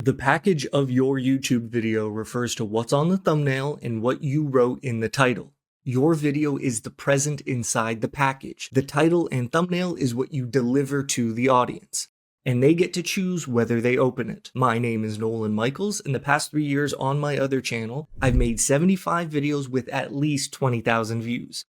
The package of your YouTube video refers to what's on the thumbnail and what you wrote in the title. Your video is the present inside the package. The title and thumbnail is what you deliver to the audience, and they get to choose whether they open it. My name is Nolan Michaels. In the past 3 years on my other channel, I've made 75 videos with at least 20,000 views.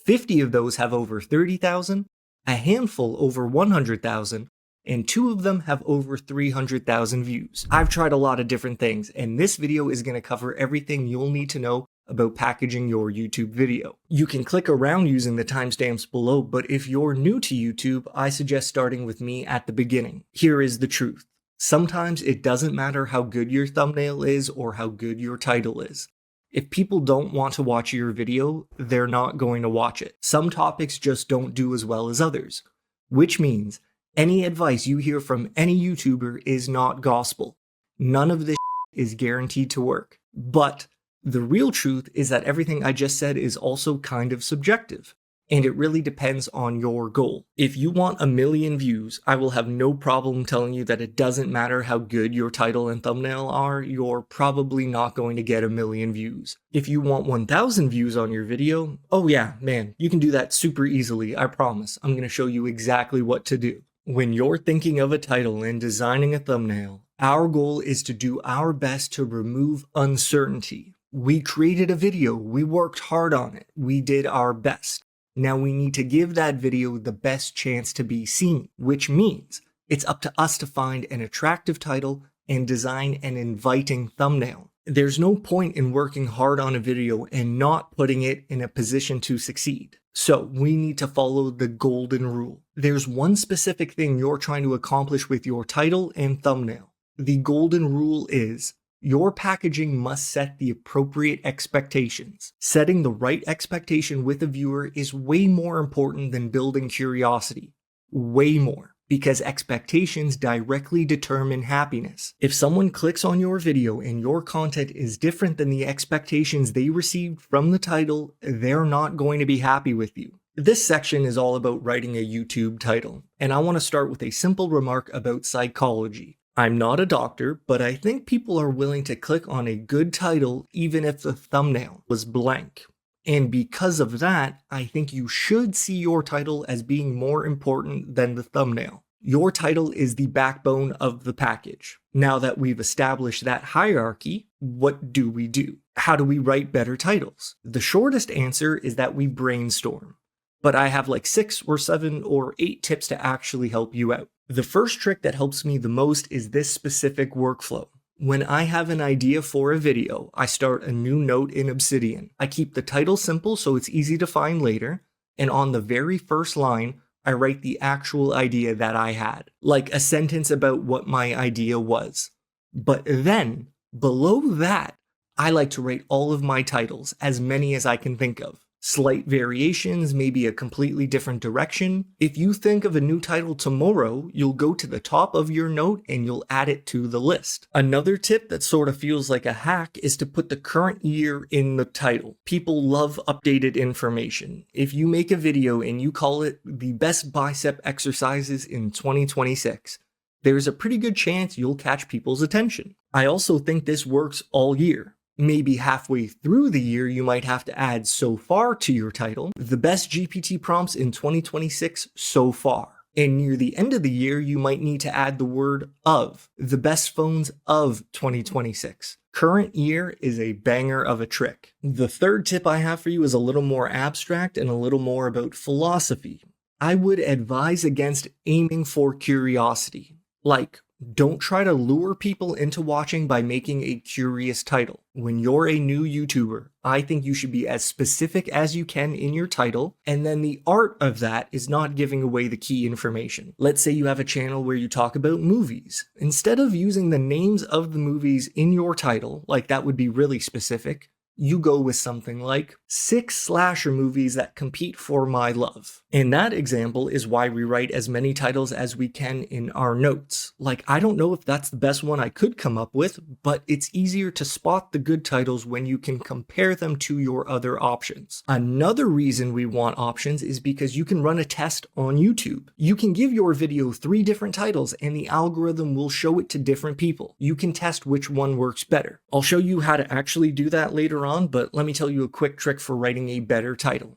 50 of those have over 30,000, a handful over 100,000, and 2 of them have over 300,000 views. I've tried a lot of different things, and this video is going to cover everything you'll need to know about packaging your YouTube video. You can click around using the timestamps below, but if you're new to YouTube, I suggest starting with me at the beginning. Here is the truth. Sometimes it doesn't matter how good your thumbnail is or how good your title is. If people don't want to watch your video, they're not going to watch it. Some topics just don't do as well as others, which means any advice you hear from any YouTuber is not gospel. None of this is guaranteed to work. But the real truth is that everything I just said is also kind of subjective, and it really depends on your goal. If you want 1 million views, I will have no problem telling you that it doesn't matter how good your title and thumbnail are, you're probably not going to get 1 million views. If you want 1,000 views on your video, oh yeah, man, you can do that super easily, I promise. I'm going to show you exactly what to do. When you're thinking of a title and designing a thumbnail, our goal is to do our best to remove uncertainty. We created a video, we worked hard on it, we did our best. Now we need to give that video the best chance to be seen, which means it's up to us to find an attractive title and design an inviting thumbnail. There's no point in working hard on a video and not putting it in a position to succeed. So we need to follow the golden rule. There's one specific thing you're trying to accomplish with your title and thumbnail. The golden rule is your packaging must set the appropriate expectations. Setting the right expectation with a viewer is way more important than building curiosity. Way more. Because expectations directly determine happiness. If someone clicks on your video and your content is different than the expectations they received from the title, they're not going to be happy with you. This section is all about writing a YouTube title, and I want to start with a simple remark about psychology. I'm not a doctor, but I think people are willing to click on a good title even if the thumbnail was blank. And because of that, I think you should see your title as being more important than the thumbnail. Your title is the backbone of the package. Now that we've established that hierarchy, what do we do? How do we write better titles? The shortest answer is that we brainstorm. But I have like 6 or 7 or 8 tips to actually help you out. The first trick that helps me the most is this specific workflow. When I have an idea for a video, I start a new note in Obsidian. I keep the title simple so it's easy to find later, and on the very first line, I write the actual idea that I had, like a sentence about what my idea was. But then, below that, I like to write all of my titles, as many as I can think of. Slight variations, maybe a completely different direction. If you think of a new title tomorrow, you'll go to the top of your note and you'll add it to the list. Another tip that sort of feels like a hack is to put the current year in the title. People love updated information. If you make a video and you call it the best bicep exercises in 2026, there's a pretty good chance you'll catch people's attention. I also think this works all year. Maybe halfway through the year, you might have to add so far to your title, the best GPT prompts in 2026 so far. And near the end of the year, you might need to add the word of, the best phones of 2026. Current year is a banger of a trick. The third tip I have for you is a little more abstract and a little more about philosophy. I would advise against aiming for curiosity. Like, don't try to lure people into watching by making a curious title. When you're a new YouTuber, I think you should be as specific as you can in your title, and then the art of that is not giving away the key information. Let's say you have a channel where you talk about movies. Instead of using the names of the movies in your title, like that would be really specific, you go with something like 6 slasher movies that compete for my love. And that example is why we write as many titles as we can in our notes. Like, I don't know if that's the best one I could come up with, but it's easier to spot the good titles when you can compare them to your other options. Another reason we want options is because you can run a test on YouTube. You can give your video 3 different titles and the algorithm will show it to different people. You can test which one works better. I'll show you how to actually do that later on, but let me tell you a quick trick for writing a better title.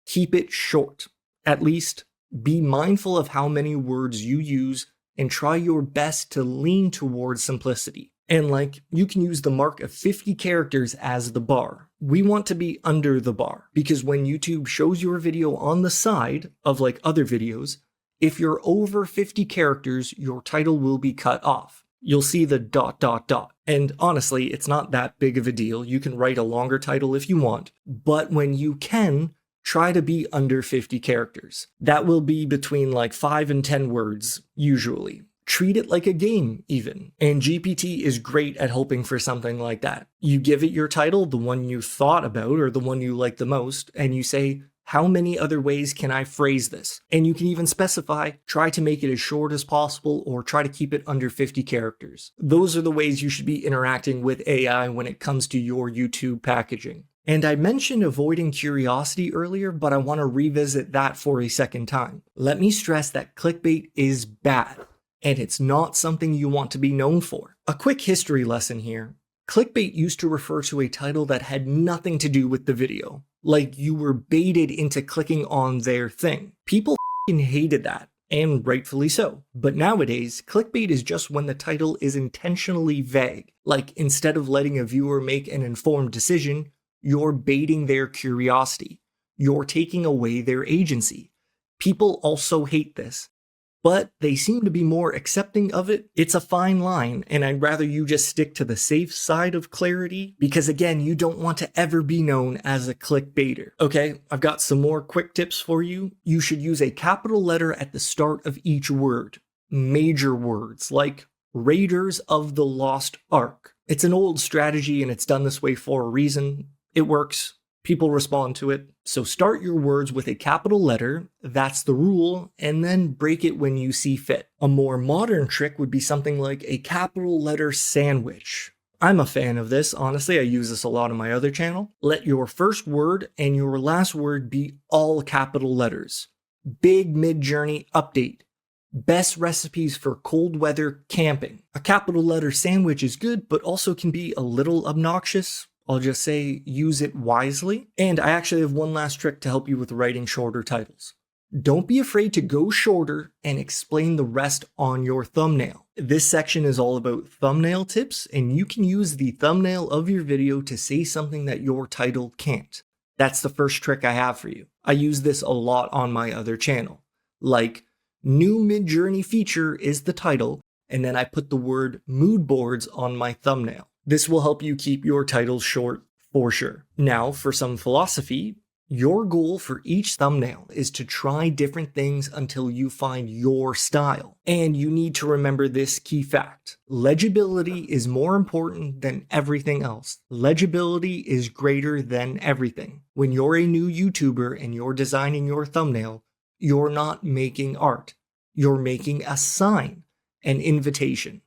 Keep it short. At least be mindful of how many words you use and try your best to lean towards simplicity. And you can use the mark of 50 characters as the bar. We want to be under the bar because when YouTube shows your video on the side of other videos, if you're over 50 characters, your title will be cut off. You'll see the ... And honestly, it's not that big of a deal. You can write a longer title if you want, but when you can, try to be under 50 characters. That will be between 5 and 10 words, usually. Treat it like a game, even. And GPT is great at helping for something like that. You give it your title, the one you thought about or the one you like the most, and you say, how many other ways can I phrase this? And you can even specify, try to make it as short as possible or try to keep it under 50 characters. Those are the ways you should be interacting with AI when it comes to your YouTube packaging. And I mentioned avoiding curiosity earlier, but I want to revisit that for a second time. Let me stress that clickbait is bad, and it's not something you want to be known for. A quick history lesson here. Clickbait used to refer to a title that had nothing to do with the video. Like you were baited into clicking on their thing. People hated that, and rightfully so. But nowadays, clickbait is just when the title is intentionally vague. Like instead of letting a viewer make an informed decision, you're baiting their curiosity. You're taking away their agency. People also hate this, but they seem to be more accepting of it. It's a fine line, and I'd rather you just stick to the safe side of clarity, because again, you don't want to ever be known as a clickbaiter. Okay, I've got some more quick tips for you. You should use a capital letter at the start of each word. Major words like Raiders of the Lost Ark. It's an old strategy and it's done this way for a reason. It works. People respond to it. So start your words with a capital letter, that's the rule, and then break it when you see fit. A more modern trick would be something like a capital letter sandwich. I'm a fan of this, honestly, I use this a lot on my other channel. Let your first word and your last word be all capital letters. Big mid-journey update. Best recipes for cold weather camping. A capital letter sandwich is good, but also can be a little obnoxious. I'll just say use it wisely. And I actually have one last trick to help you with writing shorter titles. Don't be afraid to go shorter and explain the rest on your thumbnail. This section is all about thumbnail tips, and you can use the thumbnail of your video to say something that your title can't. That's the first trick I have for you. I use this a lot on my other channel. Like, new mid-journey feature is the title, and then I put the word mood boards on my thumbnail. This will help you keep your titles short for sure. Now, for some philosophy, your goal for each thumbnail is to try different things until you find your style. And you need to remember this key fact. Legibility is more important than everything else. Legibility is greater than everything. When you're a new YouTuber and you're designing your thumbnail, you're not making art. You're making a sign, an invitation.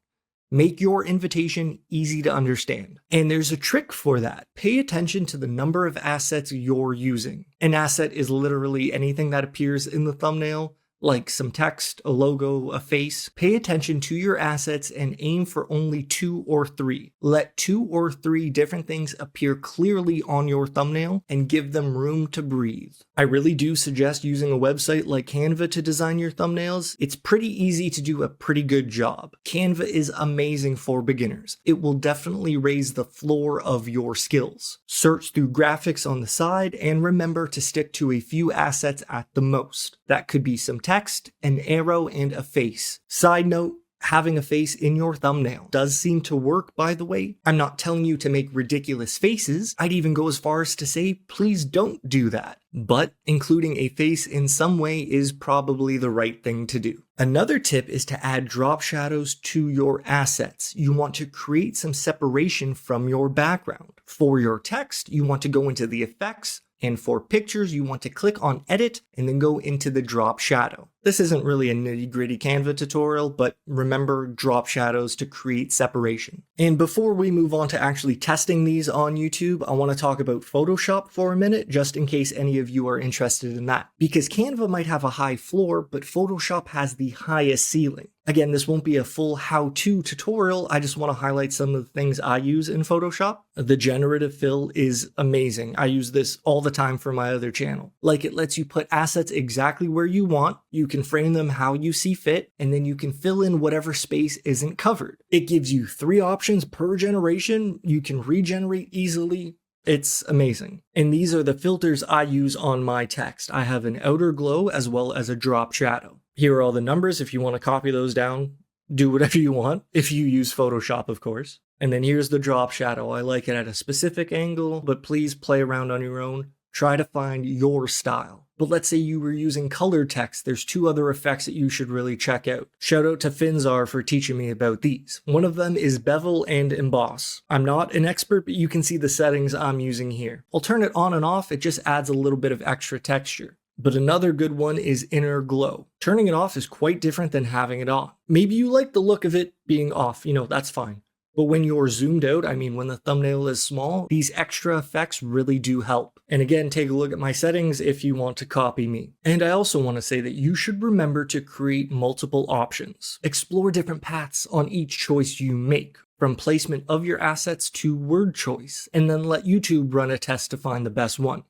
Make your invitation easy to understand. And there's a trick for that. Pay attention to the number of assets you're using. An asset is literally anything that appears in the thumbnail, like some text, a logo, a face. Pay attention to your assets and aim for only 2 or 3. Let 2 or 3 different things appear clearly on your thumbnail and give them room to breathe. I really do suggest using a website like Canva to design your thumbnails. It's pretty easy to do a pretty good job. Canva is amazing for beginners. It will definitely raise the floor of your skills. Search through graphics on the side and remember to stick to a few assets at the most. That could be some text, an arrow, and a face. Side note, Having a face in your thumbnail does seem to work, by the way. I'm not telling you to make ridiculous faces. I'd even go as far as to say, please don't do that. But including a face in some way is probably the right thing to do. Another tip is to add drop shadows to your assets. You want to create some separation from your background. For your text, you want to go into the effects, and for pictures, you want to click on edit and then go into the drop shadow. This isn't really a nitty-gritty Canva tutorial, but remember drop shadows to create separation. And before we move on to actually testing these on YouTube, I want to talk about Photoshop for a minute, just in case any of you are interested in that. Because Canva might have a high floor, but Photoshop has the highest ceiling. Again, this won't be a full how-to tutorial, I just want to highlight some of the things I use in Photoshop. The Generative Fill is amazing. I use this all the time for my other channel. Like, it lets you put assets exactly where you want, you can frame them how you see fit, and then you can fill in whatever space isn't covered. It gives you 3 options per generation, you can regenerate easily. It's amazing. And these are the filters I use on my text. I have an outer glow as well as a drop shadow. Here are all the numbers if you want to copy those down. Do whatever you want, if you use Photoshop, of course. And then here's the drop shadow. I like it at a specific angle, but please play around on your own. Try to find your style. But let's say you were using color text, there's 2 other effects that you should really check out. Shout out to Finzar for teaching me about these. One of them is bevel and emboss. I'm not an expert, but you can see the settings I'm using here. I'll turn it on and off, it just adds a little bit of extra texture. But another good one is inner glow. Turning it off is quite different than having it on. Maybe you like the look of it being off, that's fine. But when you're zoomed out, when the thumbnail is small, these extra effects really do help. And again, take a look at my settings if you want to copy me. And I also want to say that you should remember to create multiple options. Explore different paths on each choice you make, from placement of your assets to word choice, and then let YouTube run a test to find the best one.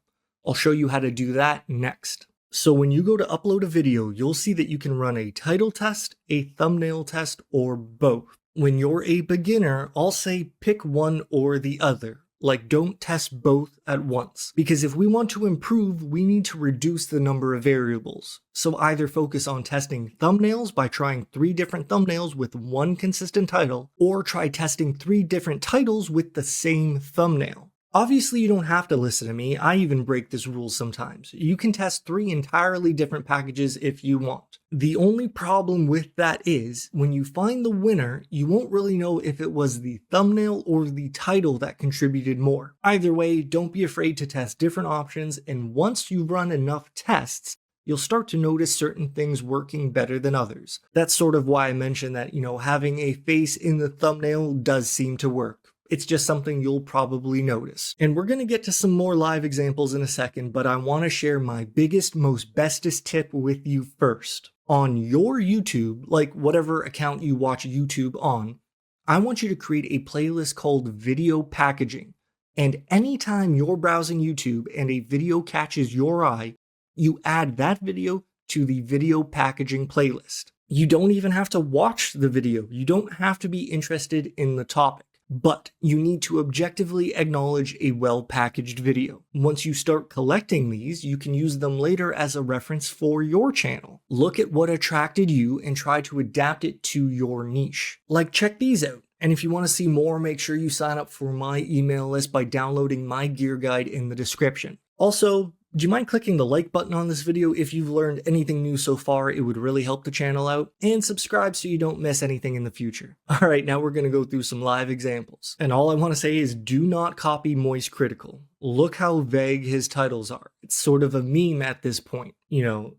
I'll show you how to do that next. So when you go to upload a video, you'll see that you can run a title test, a thumbnail test, or both. When you're a beginner, I'll say pick one or the other. Like, don't test both at once. Because if we want to improve, we need to reduce the number of variables. So either focus on testing thumbnails by trying 3 different thumbnails with one consistent title, or try testing 3 different titles with the same thumbnail. Obviously, you don't have to listen to me. I even break this rule sometimes. You can test 3 entirely different packages if you want. The only problem with that is, when you find the winner, you won't really know if it was the thumbnail or the title that contributed more. Either way, don't be afraid to test different options, and once you run enough tests, you'll start to notice certain things working better than others. That's sort of why I mentioned that, having a face in the thumbnail does seem to work. It's just something you'll probably notice. And we're going to get to some more live examples in a second, but I want to share my biggest, most bestest tip with you first. On your YouTube, like whatever account you watch YouTube on, I want you to create a playlist called Video Packaging. And anytime you're browsing YouTube and a video catches your eye, you add that video to the Video Packaging playlist. You don't even have to watch the video. You don't have to be interested in the topic. But you need to objectively acknowledge a well-packaged video. Once you start collecting these, you can use them later as a reference for your channel. Look at what attracted you and try to adapt it to your niche. Like, check these out. And if you want to see more, make sure you sign up for my email list by downloading my gear guide in the description. Also, do you mind clicking the like button on this video if you've learned anything new so far? It would really help the channel out. And subscribe so you don't miss anything in the future. Alright, now we're going to go through some live examples. And all I want to say is do not copy Moist Critikal. Look how vague his titles are. It's sort of a meme at this point.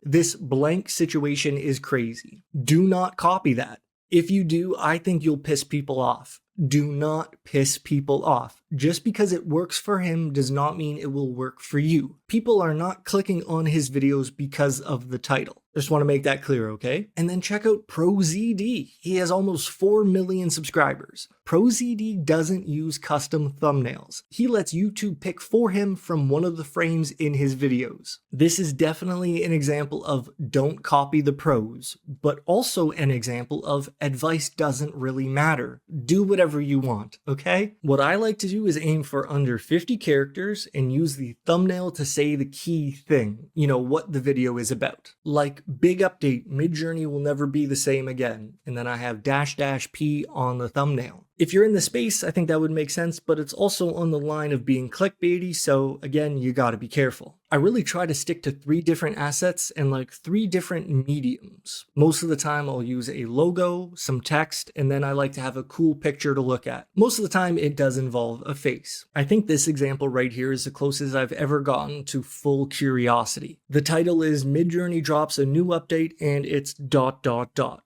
This blank situation is crazy. Do not copy that. If you do, I think you'll piss people off. Do not piss people off. Just because it works for him does not mean it will work for you. People are not clicking on his videos because of the title. Just want to make that clear, okay? And then check out ProZD. He has almost 4 million subscribers. ProZD doesn't use custom thumbnails. He lets YouTube pick for him from one of the frames in his videos. This is definitely an example of don't copy the pros, but also an example of advice doesn't really matter. Do whatever you want, okay? What I like to do do is aim for under 50 characters and use the thumbnail to say the key thing, what the video is about. Like, big update, Midjourney will never be the same again, and then I have --P on the thumbnail. If you're in the space, I think that would make sense, but it's also on the line of being clickbaity, so again, you gotta be careful. I really try to stick to 3 different assets and like 3 different mediums. Most of the time I'll use a logo, some text, and then I like to have a cool picture to look at. Most of the time it does involve a face. I think this example right here is the closest I've ever gotten to full curiosity. The title is Midjourney drops a new update and it's ...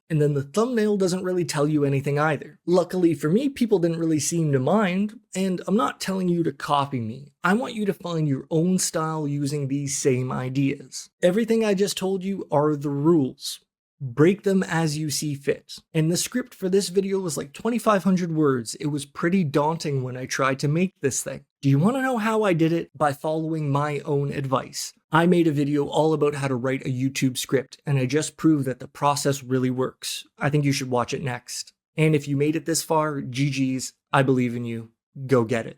And then the thumbnail doesn't really tell you anything either. Luckily for me, people didn't really seem to mind, and I'm not telling you to copy me. I want you to find your own style using these same ideas. Everything I just told you are the rules. Break them as you see fit. And the script for this video was like 2,500 words. It was pretty daunting when I tried to make this thing. Do you want to know how I did it? By following my own advice. I made a video all about how to write a YouTube script, and I just proved that the process really works. I think you should watch it next. And if you made it this far, GG's, I believe in you. Go get it.